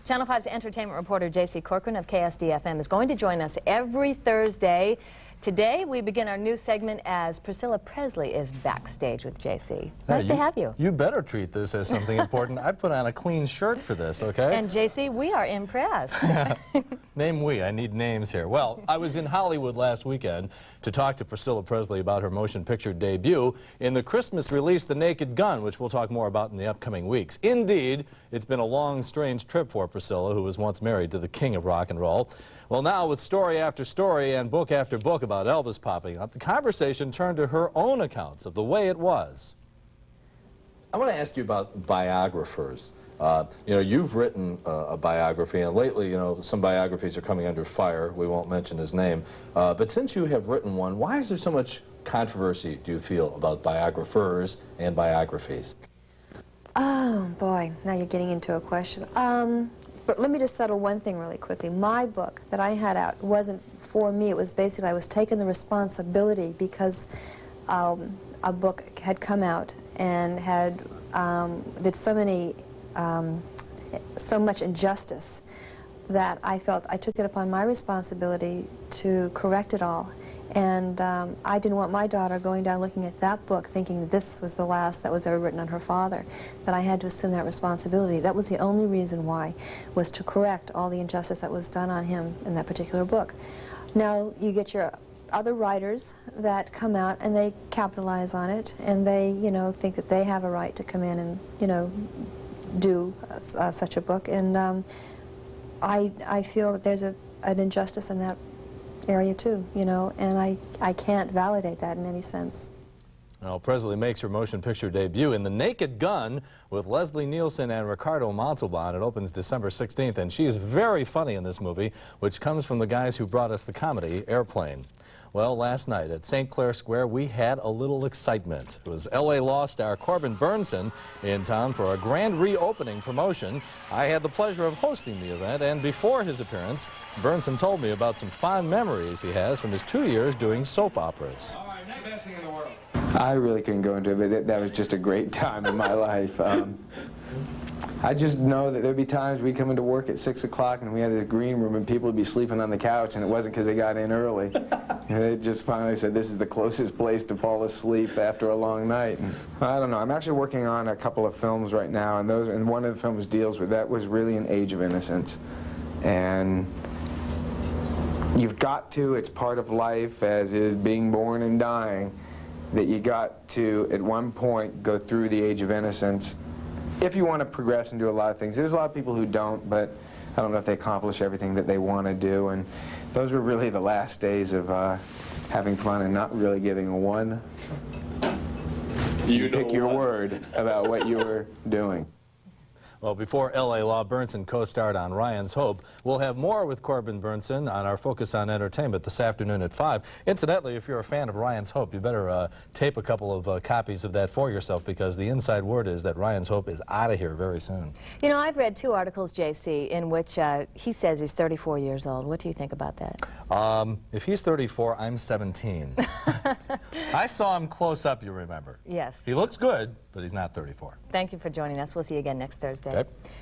Channel 5's entertainment reporter J.C. Corcoran of KSD-FM is going to join us every Thursday. Today, we begin our new segment as Priscilla Presley is backstage with J.C. Nice to have you. You better treat this as something important. I put on a clean shirt for this, okay? And J.C., we are impressed. Name we. I need names here. Well, I was in Hollywood last weekend to talk to Priscilla Presley about her motion picture debut in the Christmas release The Naked Gun, which we'll talk more about in the upcoming weeks. Indeed, it's been a long, strange trip for Priscilla, who was once married to the king of rock and roll. Well, now, with story after story and book after book about Elvis popping up, the conversation turned to her own accounts of the way it was. I want to ask you about biographers. You know, you've written a biography, and lately, you know, some biographies are coming under fire. We won't mention his name. But since you have written one, why is there so much controversy, do you feel, about biographers and biographies? Oh, boy. Now you're getting into a question. But let me just settle one thing really quickly. My book that I had out wasn't for me. It was basically, I was taking the responsibility because a book had come out and had did so much injustice that I felt I took it upon my responsibility to correct it all. And I didn't want my daughter going down looking at that book thinking this was the last that was ever written on her father, that I had to assume that responsibility. That was the only reason why, was to correct all the injustice that was done on him in that particular book. Now, you get your other writers that come out and they capitalize on it, and they, you know, think that they have a right to come in and, you know, do such a book. And I feel that there's an injustice in that area too, you know, and I can't validate that in any sense. Well, Presley makes her motion picture debut in The Naked Gun with Leslie Nielsen and Ricardo Montalban. It opens December 16th, and she is very funny in this movie, which comes from the guys who brought us the comedy Airplane. Well, last night at St. Clair Square, we had a little excitement. It was L.A. Law star Corbin Bernsen in town for a grand reopening promotion. I had the pleasure of hosting the event, and before his appearance, Bernsen told me about some fond memories he has from his 2 years doing soap operas. All right, next best thing in the world. I really couldn't go into it, but that was just a great time in my life. I just know that there'd be times we'd come into work at 6 o'clock and we had a green room and people would be sleeping on the couch, and it wasn't because they got in early. And they just finally said, this is the closest place to fall asleep after a long night. And I don't know, I'm actually working on a couple of films right now, and one of the films deals with that. Was really an age of innocence. And you've got to, it's part of life, as is being born and dying, that you got to, at one point, go through the age of innocence. If you want to progress and do a lot of things. There's a lot of people who don't, but I don't know if they accomplish everything that they want to do. And those were really the last days of having fun and not really giving a one. You pick your word about what you were doing. Well, before L.A. Law, Bernsen co-starred on Ryan's Hope. We'll have more with Corbin Bernsen on our Focus on Entertainment this afternoon at 5. Incidentally, if you're a fan of Ryan's Hope, you better tape a couple of copies of that for yourself, because the inside word is that Ryan's Hope is out of here very soon. You know, I've read 2 articles, J.C., in which he says he's 34 years old. What do you think about that? If he's 34, I'm 17. I saw him close up, you remember. Yes. He looks good, but he's not 34. Thank you for joining us. We'll see you again next Thursday. Okay.